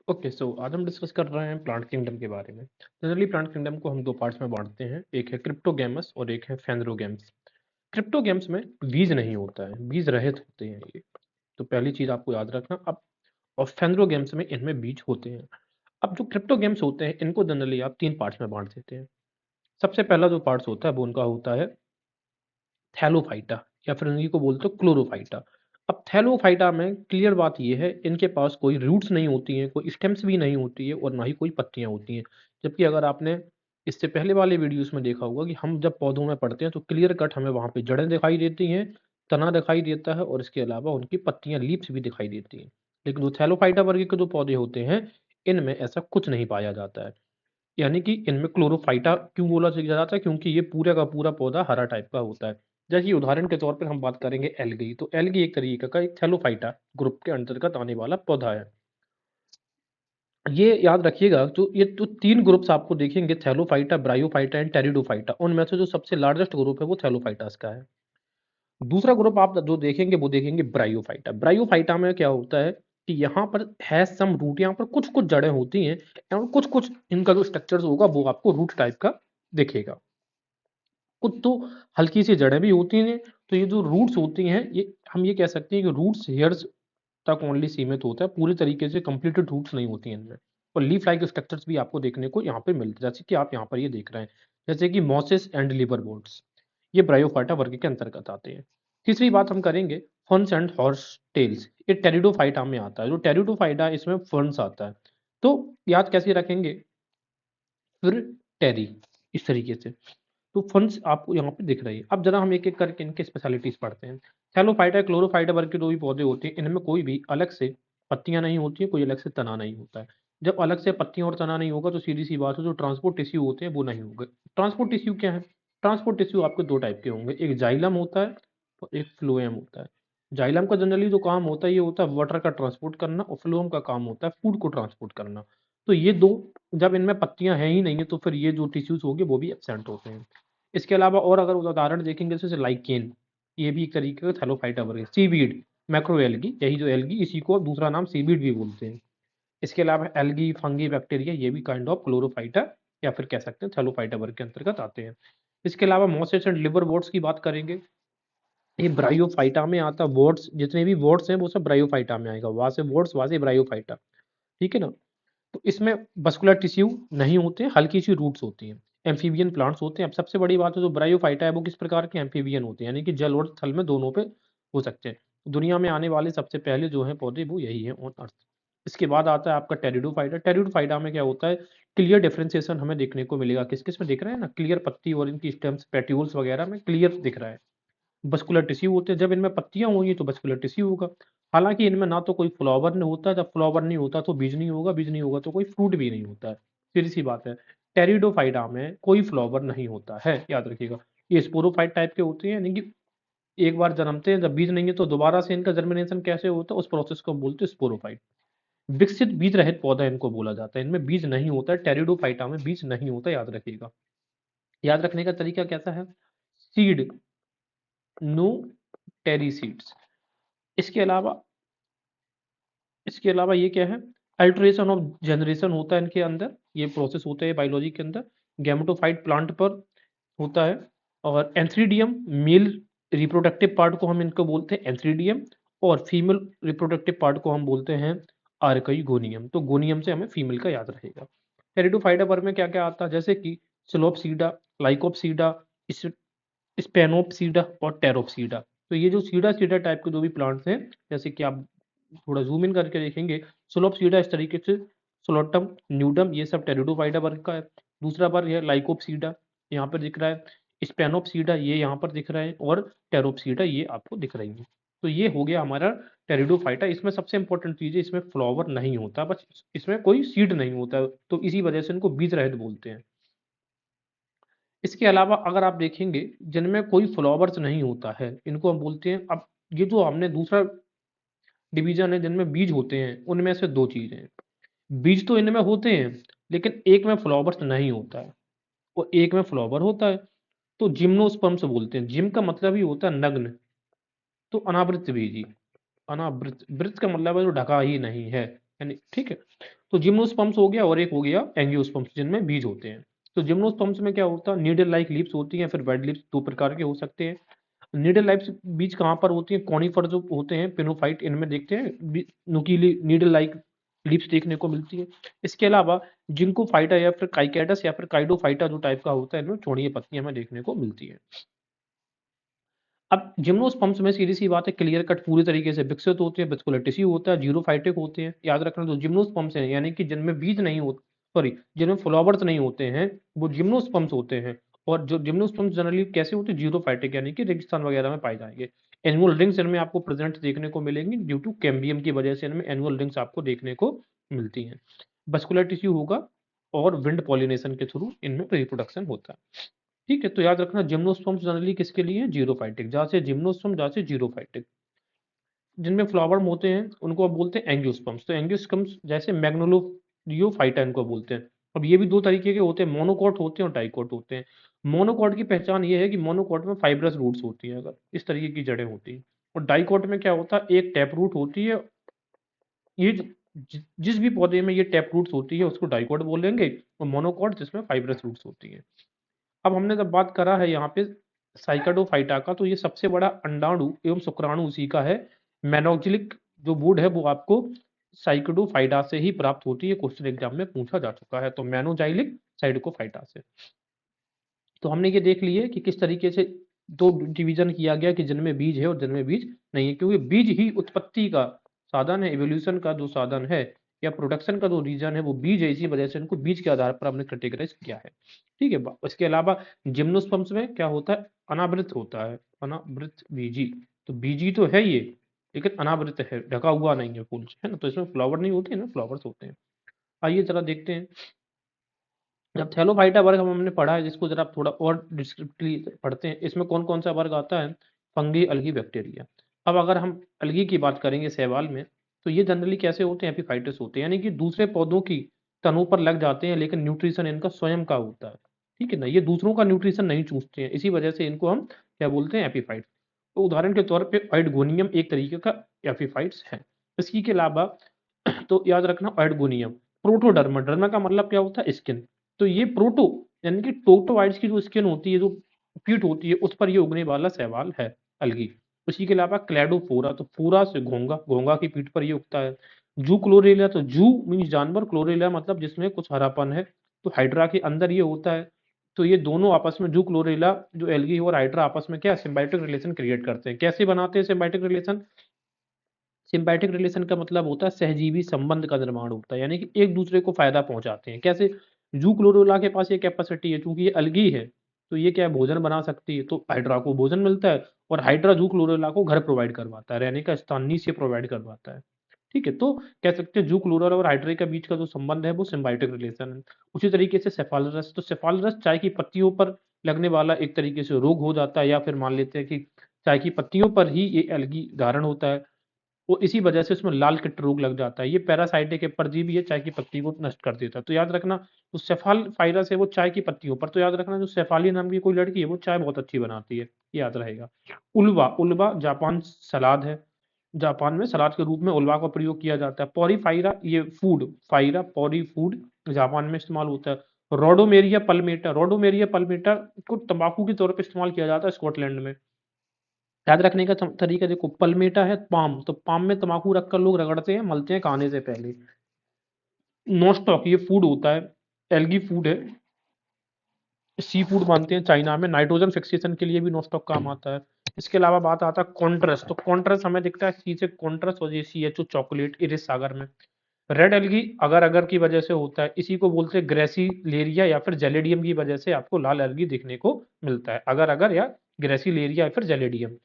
Okay, सो आज हम discuss कर रहे हैं प्लांट किंगडम के बारे में। जनरली प्लांट किंगडम को हम दो पार्ट्स में बांटते हैं, एक है क्रिप्टोगैमस और एक है फेनरोगैम्स। क्रिप्टोगैम्स में बीज नहीं होता है, बीज रहित होते हैं ये। तो पहली चीज आपको याद रखना। अब और फेनरोगैम्स में इनमें बीज होते हैं। अब जो क्रिप्टोगैम्स होते हैं इनको जनरली आप तीन पार्ट्स में बांट देते हैं। सबसे पहला जो पार्ट्स होता है वो उनका होता है थैलोफाइटा, या फिर इन्हीं को बोलते हो क्लोरोफाइटा। अब थैलोफाइटा में क्लियर बात ये है, इनके पास कोई रूट्स नहीं होती हैं, कोई स्टेम्स भी नहीं होती है और ना ही कोई पत्तियाँ होती हैं। जबकि अगर आपने इससे पहले वाले वीडियोस में देखा होगा कि हम जब पौधों में पढ़ते हैं तो क्लियर कट हमें वहाँ पे जड़ें दिखाई देती हैं, तना दिखाई देता है और इसके अलावा उनकी पत्तियाँ लीव्स भी दिखाई देती हैं। लेकिन जो थैलोफाइटा वर्ग के जो पौधे होते हैं, इनमें ऐसा कुछ नहीं पाया जाता है। यानी कि इनमें क्लोरोफाइटा क्यों बोला जाता है, क्योंकि ये पूरा का पूरा पौधा हरा टाइप का होता है। जैसे उदाहरण के तौर पर हम बात करेंगे एल्गी, तो एल्गी एक तरीके का एक थैलोफाइटा ग्रुप के अंतर्गत आने वाला पौधा है। ये याद रखिएगा, तो ये तो तीन ग्रुप्स आपको देखेंगे, थैलोफाइटा, ब्रायोफाइटा एंड टेरिडोफाइटा। उनमें से जो सबसे लार्जेस्ट ग्रुप है वो थैलोफाइटास का है। दूसरा ग्रुप आप जो देखेंगे वो देखेंगे ब्रायोफाइटा। ब्रायोफाइटा में क्या होता है कि यहाँ पर है सम रूट, यहाँ पर कुछ कुछ जड़ें होती हैं और कुछ कुछ इनका जो स्ट्रक्चर होगा वो आपको रूट टाइप का दिखेगा। कुछ तो हल्की सी जड़ें भी होती हैं। तो ये जो रूट्स होती हैं, ये हम ये कह सकते हैं कि रूट्स हेयर्स तक ओनली सीमित होता है, पूरी तरीके से कंप्लीटेड रूट्स नहीं होती हैं इनमें। और लीफ लाइक स्ट्रक्चर्स भी आपको देखने को यहाँ पे मिलते हैं, जैसे कि आप यहाँ पर ये देख रहे हैं, जैसे कि मॉसेस एंड लिवरवोर्ट्स। ये ब्रायोफाइटा वर्ग के अंतर्गत आते हैं। तीसरी बात हम करेंगे फर्न्स एंड हॉर्स टेल्स। ये टेरिडोफाइटा में आता है। जो टेरिडोफाइटा इसमें फर्न्स आता है। तो याद कैसे रखेंगे, फिर टेरी, इस तरीके से। तो फंड्स आपको यहाँ पे दिख रही है। अब जरा हम एक एक करके इनके स्पेशलिटीज पढ़ते हैं। थैलोफाइटा, क्लोरोफाइटा वर्ग के जो भी पौधे होते हैं, इनमें कोई भी अलग से पत्तियां नहीं होती है, कोई अलग से तना नहीं होता है। जब अलग से पत्तियां और तना नहीं होगा तो सीधी सी बात है, जो ट्रांसपोर्ट टिश्यू होते हैं वो नहीं होंगे। ट्रांसपोर्ट टिश्यू क्या है? ट्रांसपोर्ट टिश्यू आपके दो टाइप के होंगे, एक जाइलम होता है और एक फ्लोएम होता है। जाइलम का जनरली जो काम होता है ये होता है वाटर का ट्रांसपोर्ट करना, और फ्लोएम का काम होता है फूड को ट्रांसपोर्ट करना। तो ये दो, जब इनमें पत्तियां हैं ही नहीं है तो फिर ये जो टिश्यूज होंगे वो भी एब्सेंट होते हैं। इसके अलावा और अगर उदाहरण देखेंगे जैसे लाइकेन, ये भी एक तरीके का थैलोफाइटा वर्ग है। सीवीड, मैक्रो एल्गी, यही जो एल्गी इसी को दूसरा नाम सीवीड भी बोलते हैं। इसके अलावा एल्गी, फंगी, बैक्टीरिया, ये भी काइंड ऑफ क्लोरोफाइटा या फिर कह सकते हैं थैलोफाइटा वर्ग के अंतर्गत आते हैं। इसके अलावा मॉसेस एंड लिवरवोर्ट्स की बात करेंगे, ये ब्रायोफाइटा में आता है। वोर्ट्स, जितने भी वोर्ट्स हैं वो सब ब्रायोफाइटा में आएगा, वहां से वोर्ट्स, वहां से ब्रायोफाइटा। ठीक है ना? तो इसमें बस्कुलर टिश्यू नहीं होते हैं, हल्की सी रूट्स होती हैं। एम्फीबियन प्लांट्स होते हैं। अब सबसे बड़ी बात है, जो ब्रायोफाइटा है वो किस प्रकार के एम्फीबियन होते हैं, यानी कि जल और थल में दोनों पे हो सकते हैं। दुनिया में आने वाले सबसे पहले जो है पौधे वो यही है ऑन अर्थ। इसके बाद आता है आपका टेरिडोफाइटा। टेरिडोफाइटा में क्या होता है, क्लियर डिफरेंशिएशन हमें देखने को मिलेगा। किस किस में दिख रहा है ना, क्लियर पत्ती और इनकी स्टेम्स, पेट्यूल्स वगैरह में क्लियर दिख रहा है। बस्कुलर टिश्यू होते हैं, जब इनमें पत्तियां होंगी तो बस्कुलर टिश्यू होगा। हालांकि इनमें ना तो कोई फ्लावर नहीं होता, जब फ्लावर नहीं होता तो बीज नहीं होगा, बीज नहीं होगा तो कोई फ्रूट भी नहीं होता है। सीधी सी बात है। टेरिडोफाइटा में कोई फ्लावर नहीं होता है, याद रखिएगा। ये स्पोरोफाइट टाइप के होते हैं, यानी कि एक बार जन्मते हैं, जब बीज नहीं है तो दोबारा से इनका जर्मिनेशन कैसे होता है, उस प्रोसेस को बोलते हैं स्पोरोफाइट। विकसित बीज रहित पौधा इनको बोला जाता है। इनमें बीज नहीं होता है, टेरिडोफाइटा में बीज नहीं होता, याद रखिएगा। याद रखने का तरीका कैसा है, सीड, नो टेरी सीड्स। इसके अलावा इसके अलावा ये क्या है, अल्टरेशन ऑफ जनरेशन होता है इनके अंदर, ये प्रोसेस होता है बायोलॉजी के अंदर। गैमेटोफाइट प्लांट पर होता है। और एंथ्रीडियम, मेल रिप्रोडक्टिव पार्ट को हम इनको बोलते हैं एंथ्रीडियम, और फीमेल रिप्रोडक्टिव पार्ट को हम बोलते हैं आर्कईगोनियम। तो गोनियम से हमें फीमेल का याद रहेगा। टेरिडोफाइटा वर्ग में क्या क्या आता है, जैसे कि सिलोपसीडा, लाइकोपसीडा, स्पेनोपसीडा और टेरोपसीडा। तो ये जो सीडा सीडा टाइप के जो भी प्लांट्स हैं, जैसे कि आप थोड़ा जूम इन करके देखेंगे, सोलोपसीडा इस तरीके से, सोलोटम, न्यूडम, ये सब टेरिडोफाइटा वर्ग का है। दूसरा वर्ग है लाइकोपसीडा, यहाँ पर दिख रहा है। स्पेनोपसीडा ये यहाँ पर दिख रहा है, और टेरोपसीडा ये आपको दिख रही है। तो ये हो गया हमारा टेरिडोफाइटा। इसमें सबसे इंपॉर्टेंट चीज है, इसमें फ्लावर नहीं होता, बस इसमें कोई सीड नहीं होता, तो इसी वजह से इनको बीज रहित बोलते हैं। इसके अलावा अगर आप देखेंगे, जिनमें कोई फ्लावर्स नहीं होता है, इनको हम बोलते हैं। अब ये जो हमने दूसरा डिवीजन है जिनमें बीज होते हैं, उनमें से दो चीजें हैं। बीज तो इनमें होते हैं, लेकिन एक में फ्लावर्स नहीं होता है और एक में फ्लावर होता है। तो जिम्नोस्पर्म्स बोलते हैं। जिम का मतलब ही होता है नग्न, तो अनावृत बीजी, अनावृत, वृत्त का मतलब है जो ढका ही नहीं है, यानी ठीक है। तो जिम्नोस्पर्म्स हो गया और एक हो गया एंजियोस्पर्म्स जिनमें बीज होते हैं। तो जिम्नोस्पर्म्स में क्या होता है, नीडल लाइक लीव्स होती हैं, फिर बेड लीव्स 2 प्रकार के हो सकते हैं। नीडल लाइक्स बीज कहाँ पर होती है, कॉनिफर जो होते हैं पिनोफाइट, इनमें देखते हैं नुकीली नीडल लाइक लीव्स देखने को मिलती है। इसके अलावा जिंको फाइटा या फिर काइकेटस या फिर काइडोफाइटा जो टाइप का होता है, इनमें चौड़िए पत्तियां हमें देखने को मिलती है। अब जिम्नोस्पर्म्स में सीधी सी बात है, क्लियर कट पूरी तरीके से विकसित होते हैं, वेस्कुलर टिश्यू होता है, जीरोफाइटिक होते हैं। याद रखना, जो जिम्नोस्पर्म्स हैं यानी कि जिनमें बीज नहीं होते, सॉरी जिनमें फ्लावर्स नहीं होते हैं, वो जिम्नोस्पर्म्स होते हैं। और जो जिम्नोस्पर्म्स जनरली कैसे होते हैं, जीरोफाइटिक यानी कि रेगिस्तान वगैरह में पाए जाएंगे। एनुअल रिंग्स इनमें आपको प्रेजेंट देखने को मिलेंगी, ड्यू टू कैम्बियम की वजह से इनमें एनुअल रिंग्स आपको देखने को मिलती हैं। वेस्कुलर टिश्यू होगा और विंड पॉलिनेशन के थ्रू इनमें रिप्रोडक्शन होता है। ठीक है, तो याद रखना जिम्नोस्पर्म्स जनरली किसके लिए है, जीरोफाइटिक, जहाँ से जिम्नोस्पर्म जहाँ से जीरोफाइटिक। जिनमें फ्लावर होते हैं उनको आप बोलते हैं एंजियोस्पर्म्स। तो एंजियोस्पर्म्स जैसे मैग्नोलियोफाइटा इनको बोलते हैं। अब ये भी दो तरीके के होते हैं, मोनोकॉट होते हैं और डाइकॉट होते हैं। मोनोकॉट की पहचान ये है कि मोनोकॉट में फाइब्रस रूट्स होती हैं, अगर इस तरीके की जड़ें होती हैं। और डाइकॉट में क्या होता है, एक टैप रूट होती है। ये जिस भी पौधे में ये टैप रूट्स होती है उसको डाइकॉट बोलेंगे, और मोनोकॉट जिसमें फाइब्रस रूट्स होती है। अब हमने जब बात करा है यहाँ पे साइकाडोफाइटा का, तो ये सबसे बड़ा अंडाणु एवं शुक्राणु उसी का है। मेनोक्सिलिक जो वुड है वो आपको साइकाडोफाइटा से ही प्राप्त होती है, क्वेश्चन एग्जाम में पूछा जा चुका है। तो मेनोजाइलिक साइडोफाइटा से। तो हमने ये देख लिए कि किस तरीके से दो डिवीजन किया गया कि जिनमें बीज है और जिनमें बीज नहीं है, क्योंकि बीज ही उत्पत्ति का साधन है, एवोल्यूशन का जो साधन है या प्रोडक्शन का जो रीजन है वो बीज है। इसी वजह से इनको बीज के आधार पर हमने कैटेगराइज किया है। ठीक है, इसके अलावा जिम्नोस्पर्म्स में क्या होता है, अनावृत होता है, अनावृत बीजी। तो बीजी तो है ये, लेकिन अनावृत है, ढका हुआ नहीं है फूल से, है ना। तो इसमें फ्लावर नहीं होते हैं ना, फ्लावर्स होते हैं। आइए जरा देखते हैं। जब थैलोफाइटा वर्ग हमने पढ़ा है, जिसको जरा आप थोड़ा और डिस्क्रिप्टली पढ़ते हैं, इसमें कौन कौन सा वर्ग आता है, फंगी, अलगी, बैक्टीरिया। अब अगर हम अलगी की बात करेंगे शैवाल में, तो ये जनरली कैसे होते हैं, एपिफाइटस होते हैं, यानी कि दूसरे पौधों की तनों पर लग जाते हैं, लेकिन न्यूट्रिशन इनका स्वयं का होता है। ठीक है ना, ये दूसरों का न्यूट्रिशन नहीं चूसते हैं, इसी वजह से इनको हम क्या बोलते हैं, एपिफाइट। तो उदाहरण के तौर पे ऑइडगोनियम एक तरीके का एपिफाइट्स है। इसकी के अलावा तो याद रखना, ऑइडगोनियम, प्रोटोडर्मा, डर्मा का मतलब क्या होता है, स्किन। तो ये प्रोटो यानी कि टोक्टोवाइट्स की जो स्किन होती है, जो पीठ होती है, उस पर ये उगने वाला शैवाल है अलगी। उसी के अलावा क्लैडोफोरा, तो फोरा से घोंगा, घोंगा की पीठ पर ये उगता है। जू क्लोरेला, तो जू मीन्स जानवर, क्लोरेला मतलब जिसमें कुछ हरापन है, तो हाइड्रा के अंदर ये होता है। तो ये दोनों आपस में, जू क्लोरेला जो एल्गी और हाइड्रा आपस में क्या सिम्बायोटिक रिलेशन क्रिएट करते हैं। कैसे बनाते हैं सिम्बायोटिक रिलेशन, सिम्बायोटिक रिलेशन का मतलब होता है सहजीवी संबंध का निर्माण होता है, यानी कि एक दूसरे को फायदा पहुंचाते हैं। कैसे, जू क्लोरोला के पास ये कैपेसिटी है, चूंकि ये अलगी है, तो ये क्या है, भोजन बना सकती है, तो हाइड्रा को भोजन मिलता है, और हाइड्रा जू क्लोरोला को घर प्रोवाइड करवाता है, रहने का स्थान नीचे प्रोवाइड करवाता है। ठीक है, तो कह सकते हैं जू क्लोरोला और हाइड्रा के बीच का जो संबंध है वो सिम्बायोटिक रिलेशन है। उसी तरीके से सेफालरस, तो सेफालरस चाय की पत्तियों पर लगने वाला एक तरीके से रोग हो जाता है, या फिर मान लेते हैं कि चाय की पत्तियों पर ही ये एल्गी धारण होता है, वो इसी वजह से उसमें लाल कीट रोग लग जाता है। ये पैरासाइटिक है, परजीवी है, चाय की पत्ती को नष्ट कर देता है। तो याद रखना, जो सेफाल फाइरस है वो चाय की पत्तियों पर, तो याद रखना जो सेफाली नाम की कोई लड़की है वो चाय बहुत अच्छी बनाती है, याद रहेगा। उल्वा, उल्वा जापान सलाद है, जापान में सलाद के रूप में उल्वा का प्रयोग किया जाता है। पॉरीफाइरा, ये फूड, फाइरा पॉरी फूड, जापान में इस्तेमाल होता है। रोडोमेरिया पल्मेटा, रोडोमेरिया पल्मेटा को तंबाकू के तौर पर इस्तेमाल किया जाता है स्कॉटलैंड में। याद रखने का तरीका देखो, पलमेटा है पाम, तो पाम में तंबाकू रखकर लोग रगड़ते हैं, मलते हैं खाने से पहले। नोस्टॉक, ये फूड होता है, एल्गी फूड है, सी फूड मानते हैं चाइना में। नाइट्रोजन फिक्सेशन के लिए भी नोस्टॉक काम आता है। इसके अलावा बात आता है कॉन्ट्रस, तो कॉन्ट्रस हमें दिखता है चीजें, कॉन्ट्रस और ये CHO चॉकलेट इरिस सागर में। रेड एल्गी अगर अगर की वजह से होता है, इसी को बोलते हैं ग्रेसिलेरिया या फिर जेलेडियम की वजह से आपको लाल एल्गी देखने को मिलता है, अगर अगर या ग्रेसिलेरिया या फिर जेलेडियम।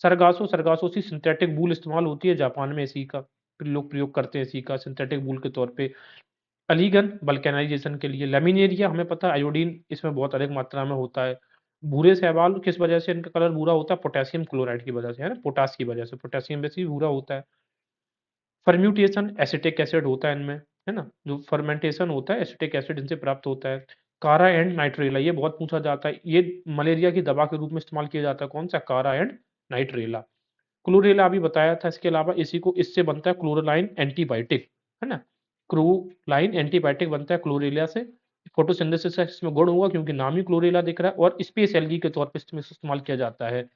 सरगासो, सरगासोसी सिंथेटिक वूल इस्तेमाल होती है जापान में, इसी का लोग प्रयोग करते हैं, इसी का सिंथेटिक वूल के तौर पे। अलीगन बल्कनाइजेशन के लिए। लेमिनेरिया हमें पता है आयोडीन इसमें बहुत अधिक मात्रा में होता है। भूरे शैवाल किस वजह से इनका कलर भूरा होता है, पोटेशियम क्लोराइड की वजह से, है ना, पोटास की वजह से, पोटेशियम वैसे ही भूरा होता है। फर्म्यूटेशन, एसिटिक एसिड होता है इनमें, है ना, जो फर्मेंटेशन होता है एसिटिक एसिड इनसे प्राप्त होता है। कारा एंड नाइट्रेला, ये बहुत पूछा जाता है, ये मलेरिया की दवा के रूप में इस्तेमाल किया जाता है, कौन सा, कारा एंड नाइट्रेला। क्लोरेला अभी बताया था, इसके अलावा इसी को, इससे बनता है क्लोरोलाइन एंटीबायोटिक, है ना। क्लोराइन एंटीबायोटिक बनता है क्लोरेला से। फोटोसिंथेसिस का इसमें गुण होगा क्योंकि नाम ही क्लोरेला दिख रहा है, और स्पेस एल्गी के तौर पे इसमें इस्तेमाल किया जाता है।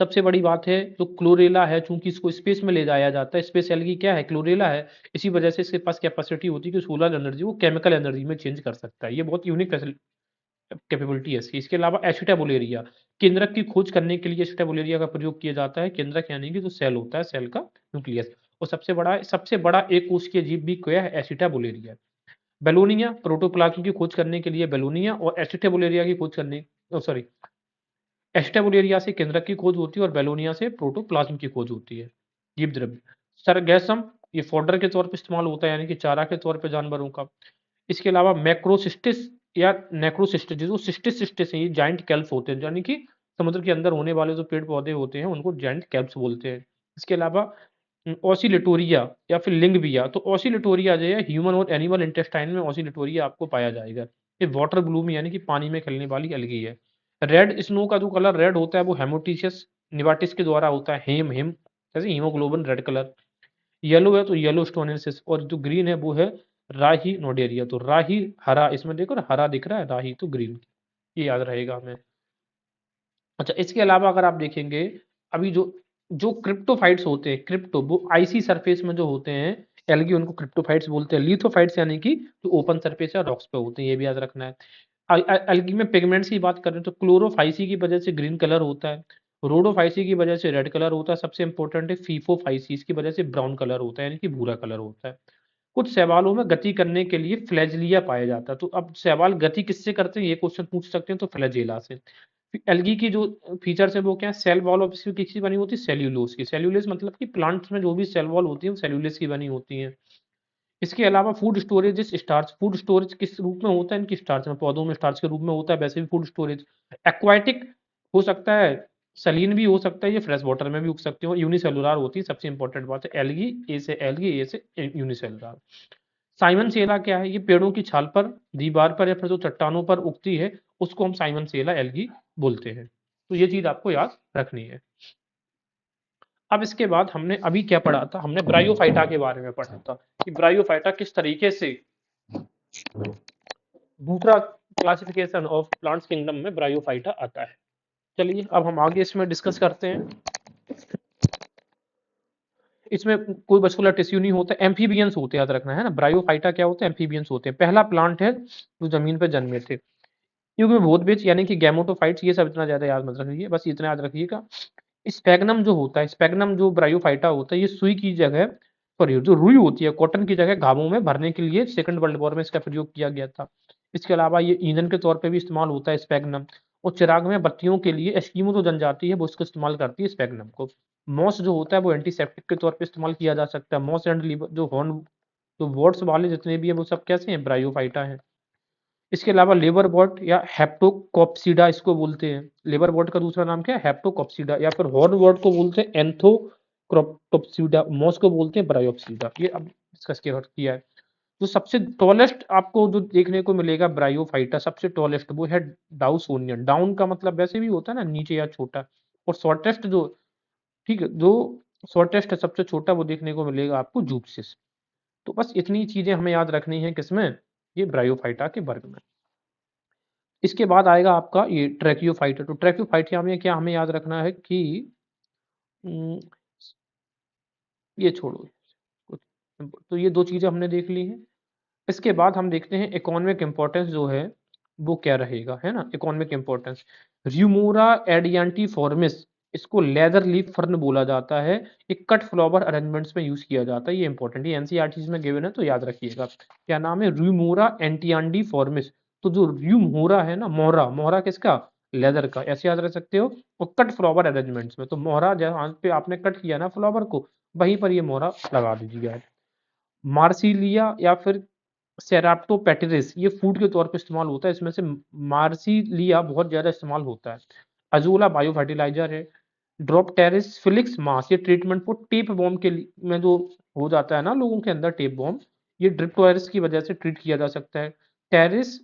सबसे बड़ी बात है जो क्लोरेला है, चूंकि इसको स्पेस में ले जाया जाता है, स्पेस एल्गी क्या है, क्लोरेला है, इसी वजह से इसके पास कैपेसिटी होती है कि सोलर एनर्जी वो केमिकल एनर्जी में चेंज कर सकता है। ये बहुत यूनिक कैपेबिलिटी है इसकी। इसके अलावा एसिटाबुलेरिया, केंद्रक की खोज करने के लिए एसिटाबुलेरिया का प्रयोग किया जाता है। केंद्रक यानी कि जो सेल होता है, सेल का न्यूक्लियस। और सबसे बड़ा एक कोशिकीय जीव भी क्या है, एसिटाबुलेरिया। बेलोनिया, प्रोटोप्लाज्म की खोज करने के लिए बेलोनिया, और एसिटाबुलेरिया की खोज करने सॉरी एस्टेबुलेरिया से केंद्रक की खोज होती है और बेलोनिया से प्रोटोप्लाज्म की खोज होती है। जीव द्रव्य सरगैसम, ये फोडर के तौर पर इस्तेमाल होता है, यानी कि चारा के तौर पर जानवरों का। इसके अलावा मैक्रोसिस्टिस या नेक्रोसिस्टिस, जो सिस्टिस है, ये जाइंट कैल्प्स होते हैं, यानी कि समुद्र के अंदर होने वाले जो पेड़ पौधे होते हैं उनको जाइंट कैल्प्स बोलते हैं। इसके अलावा ऑसिलेटोरिया या फिर लिंगबिया, तो ऑसिलेटोरिया जो है ह्यूमन और एनिमल इंटेस्टाइन में ऑसिलेटोरिया आपको पाया जाएगा। ये वाटर ब्लूम यानी कि पानी में खिलने वाली एल्गी है। रेड स्नो का जो कलर रेड होता है वो हेमोटिशियस निवाटिस के द्वारा होता है, हेम हेम जैसे हीमोग्लोबिन रेड कलर। येलो है तो येलो स्टोनेंसिस, और जो ग्रीन है वो है राही नोडेरिया। तो राही हरा, इसमें देखो ना हरा दिख रहा है, राही तो ग्रीन, ये याद रहेगा हमें। अच्छा, इसके अलावा अगर आप देखेंगे, अभी जो जो क्रिप्टोफाइट्स होते हैं, क्रिप्टो वो आईसी सरफेस में जो होते हैं एल्गी, उनको क्रिप्टोफाइट्स बोलते हैं। लिथोफाइट्स यानी कि जो ओपन सरफेस या रॉक्स पे होते हैं, ये भी याद रखना है। एल्गी में पिगमेंट्स की बात करें तो क्लोरोफाइसी की वजह से ग्रीन कलर होता है, रोडोफाइसी की वजह से रेड कलर होता है, सबसे इंपॉर्टेंट है फीफोफाइसी की वजह से ब्राउन कलर होता है, यानी कि भूरा कलर होता है। कुछ शैवालों में गति करने के लिए फ्लैजिलिया पाया जाता है। तो अब शैवाल गति किससे करते हैं, ये क्वेश्चन पूछ सकते हैं, तो फ्लैजिला से। एल्गी की जो फीचर्स है वो क्या है, सेल वॉल ऑफ किसकी बनी होती है, सेल्यूलोज की। सेल्यूलोज मतलब कि प्लांट्स में जो भी सेल वॉल होती है वो सेल्यूलोज की बनी होती है। इसके अलावा food storage starch, food storage किस रूप में होता है, इनकी स्टार्च में, पौधों में स्टार्च के रूप में होता है, वैसे भी फूड स्टोरेज। एक्वाटिक हो सकता है, सलीन भी हो सकता है, ये फ्रेश वाटर में भी उग सकते हो, यूनिसेलुलर होती है, सबसे इंपॉर्टेंट बात है एल्गी, ए से यूनिसेलुलर। साइमन सेला क्या है, ये पेड़ों की छाल पर, दीवार पर या फिर जो चट्टानों पर उगती है उसको हम साइमन सेला एल्गी बोलते हैं। तो ये चीज आपको याद रखनी है। अब इसके बाद हमने अभी क्या पढ़ा था, हमने ब्रायोफाइटा के बारे में पढ़ा था कि ब्रायोफाइटा किस तरीके से दूसरा क्लासिफिकेशन ऑफ प्लांट्स किंगडम में ब्रायोफाइटा आता है। चलिए अब हम आगे इसमें डिस्कस करते हैं। इसमें कोई वस्कुलर टिश्यू नहीं होता, एम्फीबियंस होते हैं, याद रखना है ना। ब्रायोफाइटा क्या होते हैं, एम्फीबियंस होते हैं। पहला प्लांट है जो जमीन पर जन्मे थे, क्योंकि बहुत बीज यानी कि गैमेटोफाइट्स, ये सब इतना ज्यादा याद मत रखिए, बस इतना याद रखिएगा। स्पैग्नम जो होता है, स्पैग्नम जो ब्रायोफाइटा होता है, ये सुई की जगह, सॉरी जो रुई होती है, कॉटन की जगह घावों में भरने के लिए सेकंड वर्ल्ड वॉर में इसका प्रयोग किया गया था। इसके अलावा ये ईंधन के तौर पे भी इस्तेमाल होता है स्पैग्नम, और चिराग में बत्तियों के लिए एस्किमो जो जनजाति है वो इसको इस्तेमाल करती है स्पैग्नम को। मॉस जो होता है वो एंटीसेप्टिक के तौर पे इस्तेमाल किया जा सकता है। मॉस एंड लीवर जो हॉर्न, जो वॉर्ड्स वाले जितने भी है वो सब कैसे हैं, ब्रायोफाइटा है। इसके अलावा लेबर बॉट या हेप्टोकॉप्सिडा इसको बोलते हैं। लेबर बॉट का दूसरा नाम क्या है, हेप्टोकॉप्सिडा, या फिर हॉर्न बॉट को बोलते हैं एंथोक्रोप्टोप्सिडा, मॉस को बोलते हैं ब्रायोप्सिडा। ये अब डिस्कस किया है। जो सबसे टॉलेस्ट आपको जो देखने को मिलेगा ब्रायोफाइटा, सबसे टॉलेस्ट वो है डाउसोनियन। डाउन का मतलब वैसे भी होता है ना, नीचे या छोटा, और शॉर्टेस्ट जो, ठीक है, जो शॉर्टेस्ट है सबसे छोटा, वो देखने को मिलेगा आपको जूप्सिस। तो बस इतनी चीजें हमें याद रखनी है किसमें, ये ब्रायोफाइटा के वर्ग में। इसके बाद आएगा आपका ये ट्रैकियोफाइटा। तो ट्रैकियोफाइटा में क्या हमें याद रखना है कि उम, ये छोड़ो कुछ, तो ये दो चीजें हमने देख ली हैं। इसके बाद हम देखते हैं इकोनॉमिक इंपॉर्टेंस जो है वो क्या रहेगा, है ना। इकोनॉमिक इंपॉर्टेंस, र्यूमोरा एडियांटिफॉर्मिस, इसको लेदर लीफ फर्न बोला जाता है। ये कट फ्लावर अरेंजमेंट्स में यूज किया जाता है, ये इंपॉर्टेंट, ये एनसीईआरटी में गिवन है तो याद रखिएगा। क्या नाम है, र्यूमोरा एंटियांडिफॉर्मिस। तो जो र्यूमोरा है ना, मोहरा, मोहरा किसका, लेदर का, ऐसे याद रख सकते हो। और कट फ्लावर अरेंजमेंट्स में, तो मोहरा जहाँ पे आपने कट किया ना फ्लावर को, वहीं पर ये मोहरा लगा दीजिएगा। मार्सिलिया या फिर सेराप्टोपेटेरिस, ये फूड के तौर पे इस्तेमाल होता है, इसमें से मार्सिलिया बहुत ज्यादा इस्तेमाल होता है। अजोला बायो फर्टिलाइजर है। ड्रॉप टेरिस फिलिक्स मास, ये ट्रीटमेंट फॉर टेप बॉम्ब के में जो हो जाता है ना लोगों के अंदर टेप बॉम्ब, ये ड्रिप वायरस की वजह से ट्रीट किया जा सकता है। Pteris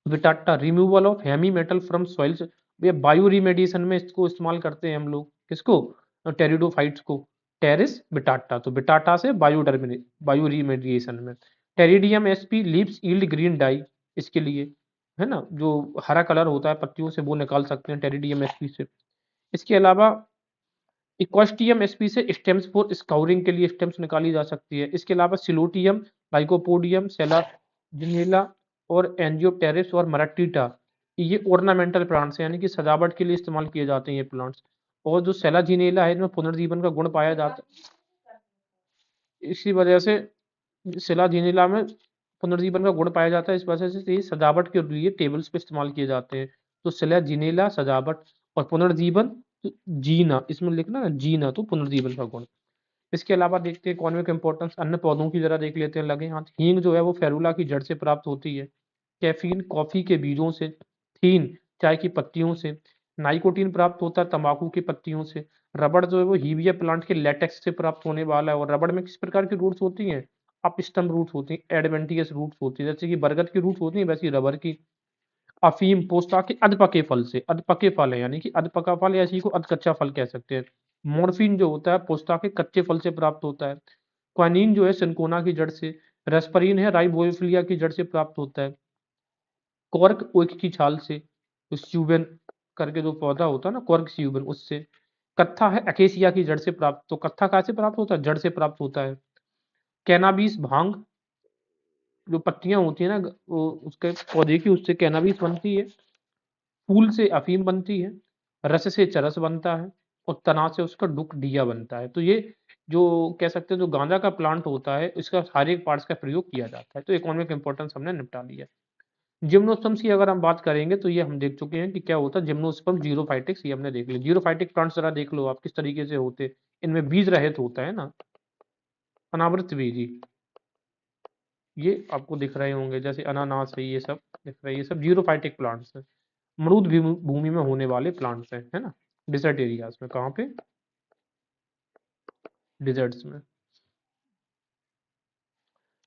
vittata, removal of heavy metal from soils, ये बायो रिमेडिएशन में इसको इस्तेमाल करते हैं हम लोग, किसको, टेरिडोफाइट्स को। टेरिस बिटाटा, तो बिटाटा से बायो रिमेडिएशन में। Pteridium SP leaves yield green die, इसके लिए, है ना, जो हरा कलर होता है पत्तियों से वो निकाल सकते हैं टेरिडियम एसपी से। इसके अलावा इक्वेस्टियम एसपी से स्टेम्स फॉर स्काउरिंग के लिए स्टेम्स निकाली जा सकती है। इसके अलावा सिलोटियम, लाइकोपोडियम, सेलाजिनेला और एंजियोप्टेरिस और मराटीटा, ये ऑर्नामेंटल प्लांट्स हैं, यानी कि सजावट के लिए इस्तेमाल किए जाते हैं ये प्लांट्स। और जो सेलाजिनेला है इसमें पुनर्जीवन का गुण पाया जाता है, इसी वजह से सेलाजिनेला में पुनर्जीवन का गुण पाया जाता है, इस वजह से ये सजावट के लिए टेबल्स पे इस्तेमाल किए जाते हैं। तो सेलाजिनेला सजावट, और पुनर्जीवन तो जीना, इसमें लिखना ना जीना, तो पुनर्जीवन का गुण। इसके अलावा देखते हैं इकोनॉमिक इंपॉर्टेंस, अन्य पौधों की जरा देख लेते हैं लगे हाथ। हींग जो है वो फेरुला की जड़ से प्राप्त होती है। कैफीन कॉफी के बीजों से। थीन चाय की पत्तियों से। नाइकोटीन प्राप्त होता है तंबाकू की पत्तियों से। रबड़ जो है वो हीविया प्लांट के लेटेक्स से प्राप्त होने वाला है। और रबड़ में किस प्रकार की रूट्स होती हैं? अपस्टम रूट्स होती हैं, एडवेंटियस रूट्स होती है, जैसे कि बरगद की रूट्स होती हैं वैसी रबर की। अफीम पोस्ता के अधपके फल से, अधपके फल है यानी कि अधपका फल, या इसी को अधकच्चा फल कह सकते हैं। मोर्फिन जो होता है पोस्ता के कच्चे फल से प्राप्त होता है। क्वानिन जो है सिनकोना की जड़ से। रेस्परीन है राइबोफ्लिया की जड़ से प्राप्त होता है। कॉर्क ओक की छाल से, तो स्यूबेन करके जो पौधा होता है ना कॉर्क स्यूबेन, उससे। कत्था है अकेसिया की जड़ से प्राप्त, तो कत्था कहाँ से प्राप्त होता है? जड़ से प्राप्त होता है। कैनाबीस भांग, जो पत्तियां होती है ना वो उसके पौधे की, उससे कैनाबीस बनती है। फूल से अफीम बनती है। रस से चरस बनता है। और तना से उसका डुक डिया बनता है। तो ये जो कह सकते हैं जो गांजा का प्लांट होता है इसका हर एक पार्ट्स का प्रयोग किया जाता है। तो इकोनॉमिक इंपॉर्टेंस हमने निपटा लिया। जिम्नोस्पर्म्स की अगर हम बात करेंगे तो ये हम देख चुके हैं कि क्या होता है। जिम्नोस्पर्म जीरोफाइटिक्स, ये हमने देख लिया। जीरोफाइटिक प्लांट्स जरा देख लो आप किस तरीके से होते हैं। इनमें बीज रहित होता है ना, अनावृत बीजी, ये आपको दिख रहे होंगे, जैसे अनानास है, ये सब दिख रहे हैं, ये सब जीरोफाइटिक प्लांट्स है। मृद भूमि में होने वाले प्लांट्स हैं, है ना, डिजर्ट एरियाज में। कहाँ पे? डिजर्ट्स में।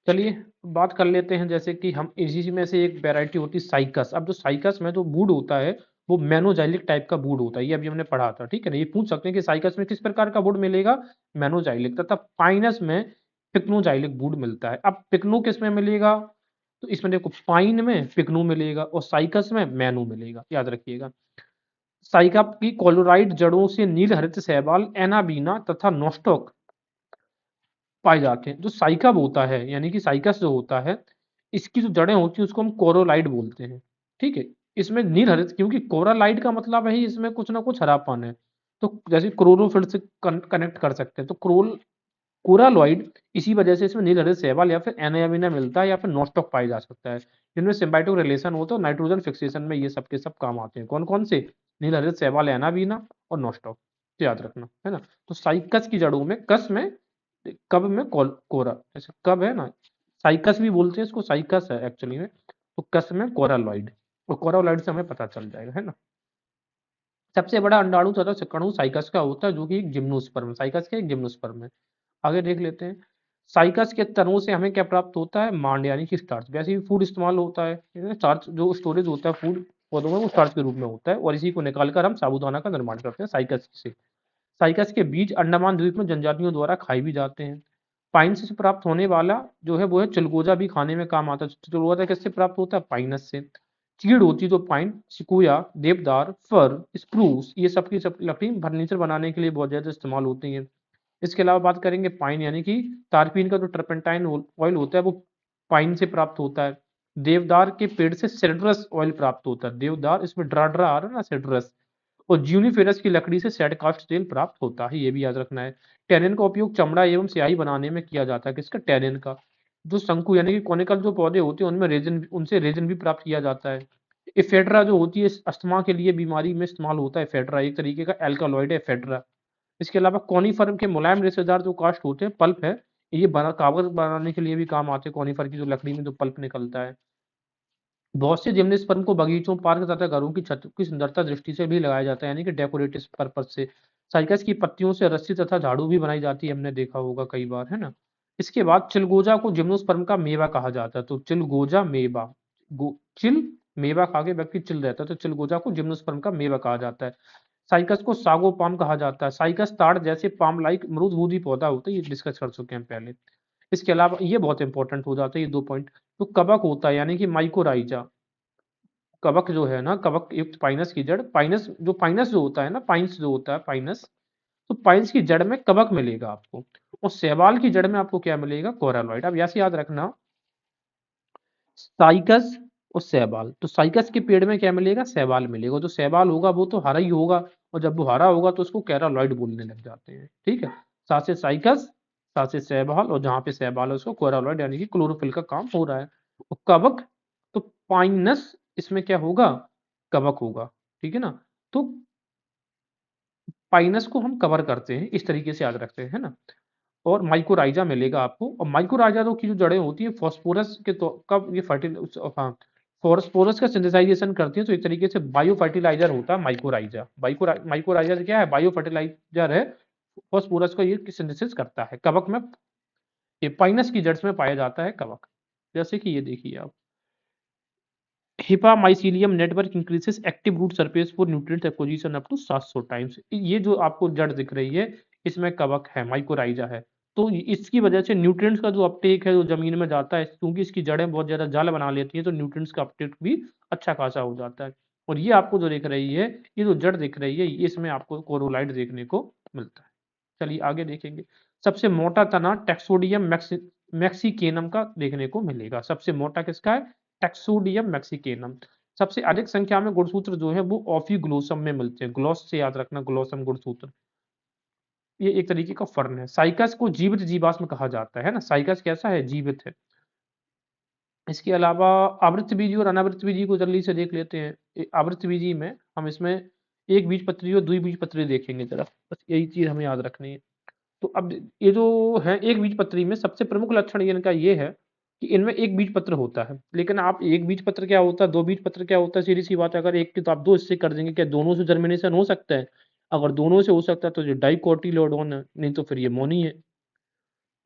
चलिए बात कर लेते हैं, जैसे कि हम इसी में से एक वैरायटी होती है साइकस। अब जो साइकस में जो वुड होता है वो मेनोजाइलिक टाइप का वुड होता है, ये अभी हमने पढ़ा था, ठीक है ना। ये पूछ सकते हैं कि साइकस में किस प्रकार का वुड मिलेगा? मेनोजाइलिक। तथा पाइनस में पिक्नोजाइलिक वुड मिलता है। अब पिक्नो किस में मिलेगा? तो इसमें देखो पाइन में पिक्नो मिलेगा और साइकस में मैनो मिलेगा, याद रखिएगा। साइका की कोलोराइड जड़ों से नील हरित शैवाल, एनाबीना तथा नोस्टॉक पाए जाते हैं। जो साइकब होता है यानी कि साइकस जो होता है, इसकी जो जड़ें होती हैं उसको हम कोरोलाइड बोलते हैं, ठीक है। इसमें नील हरित, क्योंकि कोरालाइड का मतलब है इसमें कुछ ना कुछ हरापन है। तो जैसे क्लोरोफिल से कनेक्ट कर सकते हैं, तो कोरालॉइड, इसी वजह से इसमें नील हरित शैवाल या फिर एनायामिना मिलता है या फिर नोस्टॉक पाया जा सकता है, जिनमें सिम्बायोटिक रिलेशन होता है। नाइट्रोजन फिक्सेशन में ये सब के सब काम आते हैं। कौन कौन से? नील हरित शैवाल, एनाबीना और नोस्टॉक, तो याद रखना, है ना। तो साइकस की जड़ों में, कस में, कब में कोरा, जैसे कब है ना, साइकस भी बोलते हैं इसको, साइकस है एक्चुअली में। तो कस में कोरालॉइड, और कोरालॉइड से हमें पता चल जाएगा, है ना। सबसे बड़ा अंडाणु तथा शुक्राणु साइकस का होता है, जो कि एक जिम्नोस्पर्म, साइकस का एक जिम्नोस्पर्म है। आगे देख लेते हैं। साइकस के तनों से हमें क्या प्राप्त होता है? मांड यानी कि स्टार्च। वैसे ही फूड इस्तेमाल होता है, स्टार्च जो स्टोरेज होता है फूड पौधों में वो स्टार्च के रूप में होता है, और इसी को निकालकर हम साबूदाना का निर्माण करते हैं साइकस से। साइकस के बीज अंडमान द्वीप में जनजातियों द्वारा खाए भी जाते हैं। पाइन से प्राप्त होने वाला जो है वो है चिलगोजा, भी खाने में काम आता है। चिलगोजा किससे प्राप्त होता है? पाइनस से। चीड़ होती है तो पाइन, सिकुया, देवदार, फर, स्प्रूस, ये सब की सब लकड़ी फर्नीचर बनाने के लिए बहुत ज्यादा इस्तेमाल होती है। इसके अलावा बात करेंगे पाइन यानी कि तारपीन का जो टर्पेंटाइन ऑयल होता है वो पाइन से प्राप्त होता है। देवदार के पेड़ से सेड्रस ऑयल प्राप्त होता है। देवदार, इसमें ड्रा आ रहा है ना, सेड्रस। और ज्यूनिफेरस की लकड़ी से सैडकास्ट तेल प्राप्त होता है, ये भी याद रखना है। टैनिन का उपयोग चमड़ा एवं स्याही बनाने में किया जाता है। किसका? टैनिन का। जो शंकु यानी कि कोनिकल जो पौधे होते हैं उनमें रेजिन, उनसे रेजिन भी प्राप्त किया जाता है। इफेड्रा जो होती है अस्थमा के लिए बीमारी में इस्तेमाल होता है। इफेड्रा एक तरीके का एल्कालॉइड है इफेड्रा। इसके अलावा कॉनीफर के मुलायम रेशेदार जो कास्ट होते हैं, पल्प है, ये कागज बनाने के लिए भी काम आते हैं। कॉनीफर की जो लकड़ी में जो पल्प निकलता है। बहुत से जिम्नोस्पर्म को बगीचों, पार्क तथा घरों की छत की सुंदरता दृष्टि से भी लगाया जाता है, यानी कि डेकोरेटिव पर्पज से। साइकस की पत्तियों से रस्सी तथा झाड़ू भी बनाई जाती है, हमने देखा होगा कई बार, है ना। इसके बाद चिलगोजा को जिम्नोस्पर्म का मेवा कहा जाता है। तो चिलगोजा मेवा, चिल मेवा खा के व्यक्ति चिल रहता है, तो चिलगोजा को जिम्नोस्पर्म का मेवा कहा जाता है। साइकस को सागो पाम कहा जाता है। साइकस ताड़ जैसे पाम लाइक मृदभूधि पौधा होता है, ये डिस्कस कर चुके हैं पहले। इसके अलावा ये बहुत इंपॉर्टेंट हो जाता है ये 2 पॉइंट। तो कवक होता है यानी कि माइकोराइजा। कवक जो है ना, कवक युक्त पाइनस की जड़, पाइनस जो होता है ना, पाइन्स जो होता है पाइनस, तो पाइन्स की जड़ में कवक मिलेगा आपको, और शैवाल की जड़ में आपको क्या मिलेगा, कोरालॉइड। अब ऐसे याद रखना, साइकस और शैवाल, तो साइकस के पेड़ में क्या मिलेगा, शैवाल मिलेगा। जो शैवाल होगा वो तो हरा ही होगा, और जब वो हरा होगा तो उसको कैरालॉइड बोलने लग जाते हैं, ठीक है। साथ से साइकस, साथ से शैवाल, और जहां पे शैवाल है उसको कोरालॉइड यानी कि क्लोरोफिल का काम हो रहा है। और कवक, तो पाइनस, इसमें क्या होगा, कवक होगा, ठीक है ना। तो पाइनस को हम कवर करते हैं, इस तरीके से याद रखते हैं, है ना। और माइकोराइजा मिलेगा आपको, और माइकोराइजा तो की जो जड़ें होती है फॉस्फोरस के तो कब ये फर्टिल हाँ, फॉस्फोरस का सिंथेसाइजेशन करती है, तो एक तरीके से बायो फर्टिलाइजर होता है माइकोराइजा। माइकोराइजा क्या है, बायो फर्टिलाइजर है, फॉस्फोरस का ये सिंथेसिस करता है कवक में। ये पाइनस की जड़ में पाया जाता है कवक। जैसे कि ये देखिए आप, hypha mycelium network increases active root surface for nutrient acquisition up to 700 times. ये जो आपको जड़ दिख रही है, इसमें कवक है, माइकोराइजा है। तो इसकी वजह से न्यूट्रिएंट्स का जो अपटेक है, जो जमीन में जाता है, क्योंकि इसकी जड़ें बहुत ज्यादा जाल बना लेती हैं, तो न्यूट्रिएंट्स का अपटेक भी अच्छा खासा हो जाता है। और ये आपको जो दिख रही है, ये जो जड़ दिख रही है, इसमें आपको कोरोलाइट देखने को मिलता है। चलिए आगे देखेंगे। सबसे मोटा तना टेक्सोडियम मैक्सिकेनम का देखने को मिलेगा। सबसे मोटा किसका है, टेक्सोडियम मैक्सिकेनम। सबसे अधिक संख्या में गुणसूत्र जो है वो ऑफीग्लोसम में मिलते हैं। ग्लॉस से याद रखना, ग्लोसम गुणसूत्र, ये एक तरीके का फर्न है। साइकस को जीवित जीवाश्म कहा जाता है ना, साइकस कैसा है, जीवित है। इसके अलावा आवृतबीजी और अनावृतबीजी को जल्दी से देख लेते हैं। आवृतबीजी में हम इसमें एक बीजपत्री और द्विबीजपत्री देखेंगे जरा, बस यही चीज हमें याद रखनी है। तो अब ये जो है एक बीजपत्री में सबसे प्रमुख लक्षण इनका ये है कि इनमें एक बीज पत्र होता है। लेकिन आप एक बीज पत्र क्या होता है, दो बीज पत्र क्या होता है, सीधी सी बात है, अगर एक की तो आप दो हिस्से कर देंगे, क्या दोनों से जर्मिनेशन हो सकता है। अगर दोनों से हो सकता है तो ये डाइकोटिलेडोन है, नहीं तो फिर ये मोनी है।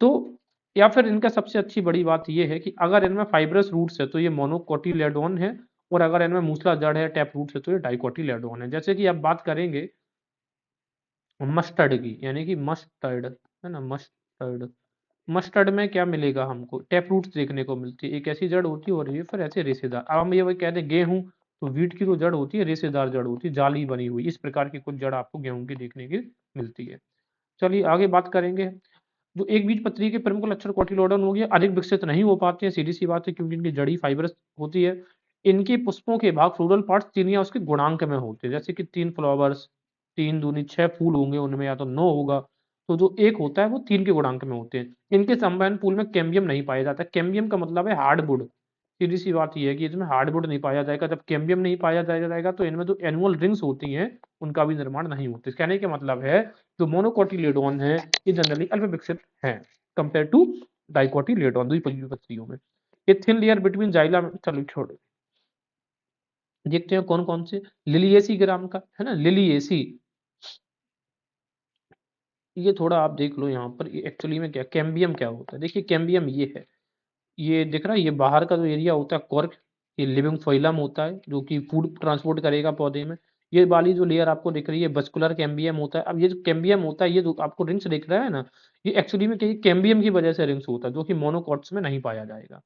तो या फिर इनका सबसे अच्छी बड़ी बात ये है कि अगर इनमें फाइब्रस रूट्स है तो ये मोनोकोटिलेडोन है, और अगर इनमें मूसला जड़ है, टैप रूट्स है, तो ये डाइकोटिलेडोन है। जैसे कि आप बात करेंगे मस्टर्ड की, यानी कि मस्टर्ड है ना, मस्टर्ड, मस्टर्ड में क्या मिलेगा हमको, टैप रूट्स देखने को मिलती है। एक ऐसी जड़ होती है, और ये फिर ऐसे रेशेदार। अब हम ये वही कहते हैं गेहूं, तो वीट की जो जड़ होती है रेशेदार जड़ होती है, जाली बनी हुई, इस प्रकार की कुछ जड़ आपको गेहूं की देखने की मिलती है। चलिए आगे बात करेंगे। जो एक बीज पत्री के प्रमुख लक्षण कोटिलोडन हो गया, अधिक विकसित नहीं हो पाते हैं, सीधी सी बात है, क्योंकि इनकी जड़ी फाइबरस होती है। इनके पुष्पों के भाग फ्लोरल पार्ट्स तीन या उसके गुणांक में होते हैं, जैसे कि 3 फ्लावर्स, 3 दूनी 6 फूल होंगे उनमें, या तो 9 होगा। तो जो एक होता है वो 3 के गुणांक में होते हैं। इनके संवहन पूल में कैम्बियम नहीं पाया जाता। कैम्बियम का मतलब है हार्डवुड। सीधी सी बात ये है कि इसमें हार्डवुड नहीं पाया जाएगा। जब कैम्बियम नहीं पाया जाएगा तो इनमें जो एनुअल रिंग्स होती हैं उनका भी निर्माण नहीं होता। कहने का मतलब है जो मोनोकोटिलेडोन है ये जनरली अल्प विकसित है कंपेयर टू डाइकोटिलेडोन द्विपत्रियों में। ये थिन लेयर बिटवीन जाइलम, चलो छोड़ो, देखते हैं कौन कौन से। लिलिएसी ग्राम का है ना, लिलिएसी, ये थोड़ा आप देख लो यहाँ पर, ये एक्चुअली में क्या कैम्बियम क्या होता है। देखिए कैम्बियम ये है, ये दिख रहा है, ये बाहर का जो एरिया होता है कॉर्क, ये लिविंग फोइलम होता है जो कि फूड ट्रांसपोर्ट करेगा पौधे में। ये वाली जो लेयर आपको दिख रही है बस्कुलर कैम्बियम होता है। अब ये जो कैम्बियम होता है, ये जो आपको रिंग्स दिख रहा है ना, ये एक्चुअली में क्या कैम्बियम की वजह से रिंग्स होता है, जो कि मोनोकॉट्स में नहीं पाया जाएगा।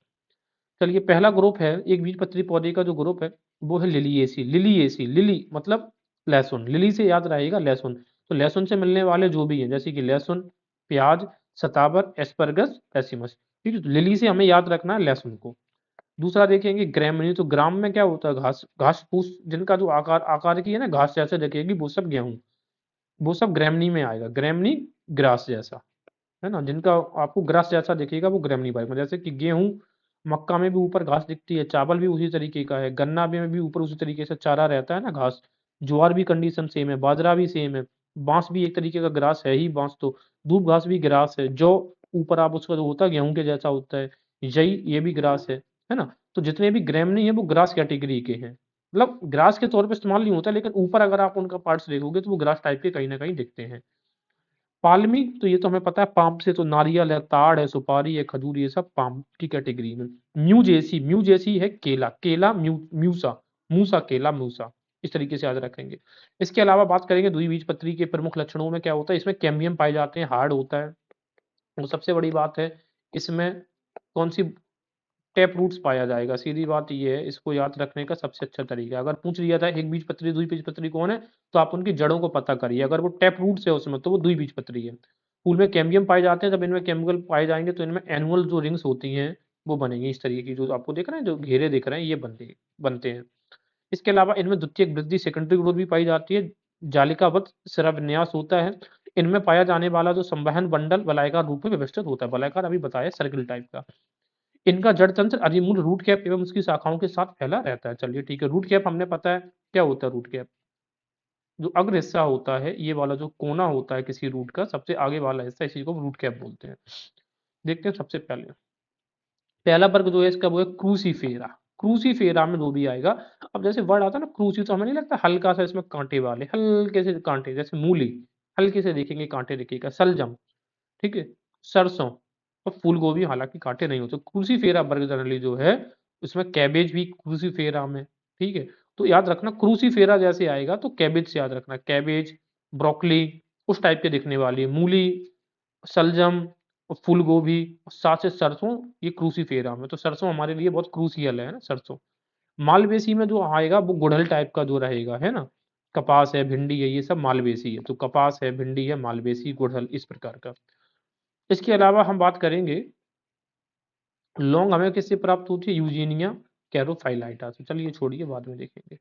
चलिए पहला ग्रुप है एक बीजपत्री पौधे का, जो ग्रुप है वो है लिलिएसी। लिलिएसी, लिली मतलब लहसुन, लिली से याद रहेगा लहसुन। तो लहसुन से मिलने वाले जो भी है, जैसे कि लहसुन, प्याज, सतावर, एस्परगस, पेसिमस, ठीक है। तो लिली से हमें याद रखना है लहसुन को। दूसरा देखेंगे ग्रामनी, तो ग्राम में क्या होता है, घास घास फूस, जिनका जो आकार आकार की है ना, घास जैसे दिखेगी, वो सब गेहूं, वो सब ग्रामनी में आएगा। ग्रामनी ग्रास जैसा, है ना, जिनका आपको ग्रास जैसा दिखेगा वो ग्रामनी बाइक में। जैसे कि गेहूं, मक्का में भी ऊपर घास दिखती है, चावल भी उसी तरीके का है, गन्ना में भी ऊपर उसी तरीके से चारा रहता है ना, घास। ज्वार भी कंडीशन सेम है, बाजरा भी सेम है, बांस भी एक तरीके का ग्रास है ही, बांस तो दूब घास भी ग्रास है। जो ऊपर आप उसका जो होता है गेहूं के जैसा होता है, यही ये भी ग्रास है ना। तो जितने भी ग्रामनी है वो ग्रास कैटेगरी के हैं, मतलब ग्रास के तौर पे इस्तेमाल नहीं होता, लेकिन ऊपर अगर आप उनका पार्ट्स देखोगे तो वो ग्रास टाइप के कहीं ना कहीं दिखते हैं। पाल्मी, तो ये तो हमें पता है, पाम से तो नारियल है, ताड़ है, सुपारी है, खजूर, ये सब पाम की कैटेगरी में। म्यू जैसी, म्यू जैसी है केला, केला म्यू, म्यूसा, मूसा केला, मूसा, इस तरीके से याद रखेंगे। इसके अलावा बात करेंगे द्विबीजपत्री के प्रमुख लक्षणों में क्या होता है, इसमें कैम्बियम पाए जाते हैं, हार्ड होता है। और सबसे बड़ी बात है, इसमें कौन-सी टैप रूट्स पाया जाएगा। सीधी बात ये है, इसको याद रखने का सबसे अच्छा तरीका, अगर पूछ लिया जाए एकबीजपत्री, द्विबीजपत्री कौन है, तो आप उनकी जड़ों को पता करिए। अगर वो टैप रूट्स है उसमें, तो वो द्विबीजपत्री है। फूल में कैम्बियम पाए जाते हैं, जब इनमें केमिकल पाए जाएँगे तो इनमें एनुअल जो रिंग्स होती हैं, वो बनेंगी इस तरीके की, जो आपको दिख रहा है, जो घेरे दिख रहे हैं, ये बनते हैं। इसके अलावा इनमें द्वितीयक वृद्धि, सेकेंडरी ग्रोथ भी पाई जाती है। जालिकावत शिराविन्यास होता है। इनमें पाया जाने वाला जो संवहन बंडल वलयाकार रूप में व्यवस्थित होता है। वलयाकार अभी बताया, सर्किल टाइप का। इनका जड़ तंत्र अधिमूल रूट कैप एवं उसकी शाखाओं के साथ फैला रहता है। चलिए ठीक है, रूट कैप हमने पता है क्या होता है। रूट कैप जो अग्र हिस्सा होता है, ये वाला जो कोना होता है किसी रूट का, सबसे आगे वाला हिस्सा, इसी को रूट कैप बोलते हैं। देखते हैं सबसे पहले पहला वर्ग जो है इसका, वो है क्रूसीफेरा। क्रूसीफेरा में जो भी आएगा, अब जैसे वर्ड आता है ना क्रूसी, तो हमें नहीं लगता हल्का सा इसमें कांटे वाले, हल्के से कांटे, जैसे मूली हल्के से देखेंगे कांटे दिखेगा, सलजम, ठीक है, सरसों और फूल गोभी, हालांकि कांटे नहीं होते। क्रूसीफेरा वर्ग जनरली जो है, उसमें कैबेज भी क्रूसीफेरा में, ठीक है। तो याद रखना क्रूसीफेरा जैसे आएगा तो कैबेज से याद रखना, कैबेज, ब्रोकली उस टाइप के दिखने वाली है, मूली, शलजम और फूल गोभी, साथ से सरसों, ये क्रूसीफेरा में। तो सरसों हमारे लिए बहुत क्रूसियल है ना सरसों। मालवेसी में जो आएगा वो गुड़हल टाइप का जो रहेगा, है ना। कपास है, भिंडी है, ये सब मालवेसी है। तो कपास है, भिंडी है, मालवेसी, गुड़हल, इस प्रकार का। इसके अलावा हम बात करेंगे, लौंग हमें किससे प्राप्त होती है, यूजीनिया कैरोफाइलाइटा से। चलिए छोड़िए, बाद में देखेंगे।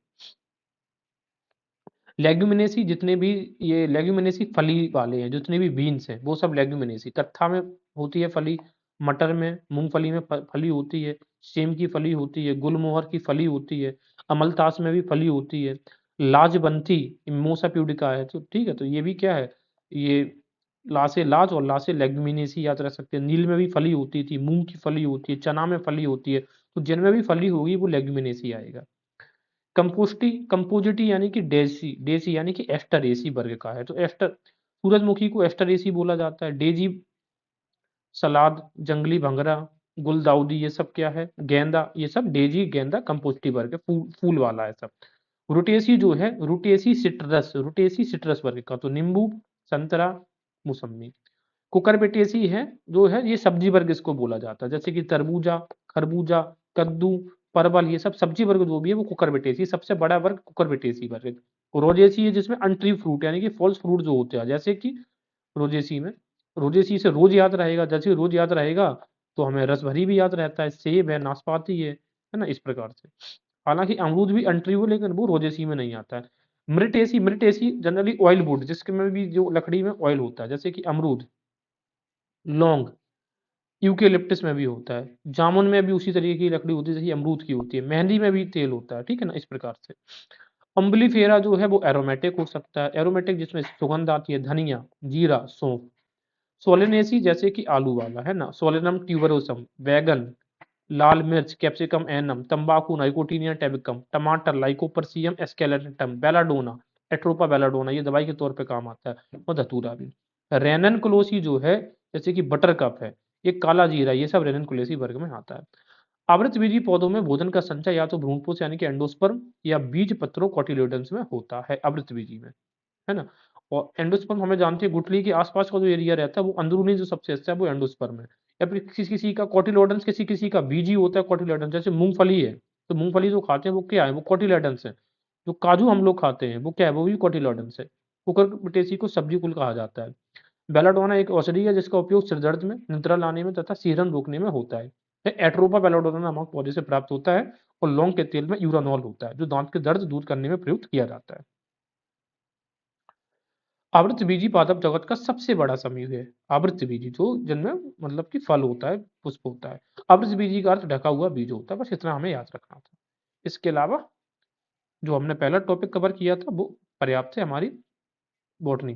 लेग्यूमिनेसी जितने भी, ये लेग्यूमिनेसी फली वाले हैं, जितने भी बीन्स हैं वो सब लेग्यूमिनेसी। कत्था में होती है फली, मटर में, मूंगफली में फली होती है, सेम की फली होती है, गुलमोहर की फली होती है, अमलतास में भी फली होती है, लाजबंती मोसा प्यूडिका है। तो ठीक है, तो ये भी क्या है, ये लासे लाज और लासे लेग्यूमिनेसी याद रख सकते हैं। नील में भी फली होती थी, मूंग की फली होती है, चना में फली होती है। तो जिनमें भी फली होगी वो लेग्यूमिनेसी आएगा। कंपोस्टी कंपोजिटी यानी कि डेसी डेसी यानी कि एस्टरेसी वर्ग का है। तो एस्टर, सूरजमुखी को एस्टरेसी बोला जाता है। डेजी, सलाद, जंगली भंगरा, गुलदाउदी, ये सब क्या है, गेंदा, ये सब डेजी गेंदा कंपोस्टी वर्ग है, फूल वाला है सब। रुटेसी जो है, रुटेसी सिट्रस वर्ग का, तो नींबू, संतरा, मौसम्मी। कुकुरबिटेसी है जो है, ये सब्जी वर्ग इसको बोला जाता है, जैसे कि तरबूजा, खरबूजा, कद्दू, परवल, ये सब सब्जी वर्ग जो भी है वो कुकुरबिटेसी। सबसे बड़ा वर्ग कुकुरबिटेसी वर्ग। रोजेसी है जिसमें अनट्री फ्रूट यानी कि फॉल्स फ्रूट जो होते हैं, जैसे कि रोजेसी में, रोजेसी से रोज याद रहेगा, जैसे रोज याद रहेगा तो हमें रस भरी भी याद रहता है, सेब है, नाशपाती है ना, इस प्रकार से। हालांकि अमरूद भी अनट्री हो, लेकिन वो रोजेसी में नहीं आता है। मृटेसी, मृटेसी जनरली ऑयल वुड, जिसके में भी जो लकड़ी में ऑयल होता है, जैसे कि अमरूद, लौंग, यूकेलिप्टस में भी होता है, जामुन में भी उसी तरीके की लकड़ी होती है जैसे अमरूद की होती है, मेहंदी में भी तेल होता है, ठीक है ना, इस प्रकार से। अम्बलीफेरा जो है वो एरोमेटिक हो सकता है, एरोमेटिक जिसमें सुगंध आती है, धनिया, जीरा, सौंफ। सोलेनेसी जैसे कि आलू वाला, है ना, सोलेनम ट्यूबरोसम, बैगन, लाल मिर्च, कैप्सिकम एनम, तंबाकू, नाइकोटीनिया टेबिकम, टमाटर, लाइकोपर्सियम एस्केलेटम, बेलाडोना, एट्रोपा बेलाडोना, ये दवाई के तौर पे काम आता है, और धतूरा भी। रेनन क्लोसी जो है, जैसे कि बटर कप है, ये काला जीरा, ये सब रेनन क्लोसी वर्ग में आता है। आवृतबीजी पौधों में भोजन का संचय या तो भ्रूणपोष यानी कि एंडोस्पर्म या बीज पत्रों कोटिलेडन्स में होता है, आवृतबीजी में, है ना। और एंडोस्पर्म हमें जानते हैं, गुठली के आसपास का जो एरिया रहता है वो अंदरूनी जो सबसे हिस्सा है वो एंडोस्पर्म है। या फिर किसी किसी का कोटिलेडन्स, किसी किसी का बीजी होता है कोटिलेडन्स, जैसे मूंगफली है, तो मूंगफली जो खाते हैं वो क्या है, वो कोटिलेडन्स है। जो काजू हम लोग खाते हैं वो क्या है, वो भी कोटिलेडन्स है। कुकुरबिटेसी को सब्जी कुल कहा जाता है। बेलाडोना एक औषधि है जिसका उपयोग सिरदर्द में निद्रा लाने में तथा सीरन रोकने में होता है। एट्रोपा बेलाडोना नामक पौधे से प्राप्त होता है, और लौंग के तेल में यूरानॉल होता है जो दांत के दर्द दूर करने में प्रयुक्त किया जाता है। आवृतबीजी पादप जगत का सबसे बड़ा समूह है। आवृतबीजी जो, जिनमें मतलब कि फल होता है, पुष्प होता है। आवृतबीजी का अर्थ ढका हुआ बीज होता है, बस इतना हमें याद रखना था। इसके अलावा जो हमने पहला टॉपिक कवर किया था वो पर्याप्त है हमारी बॉटनी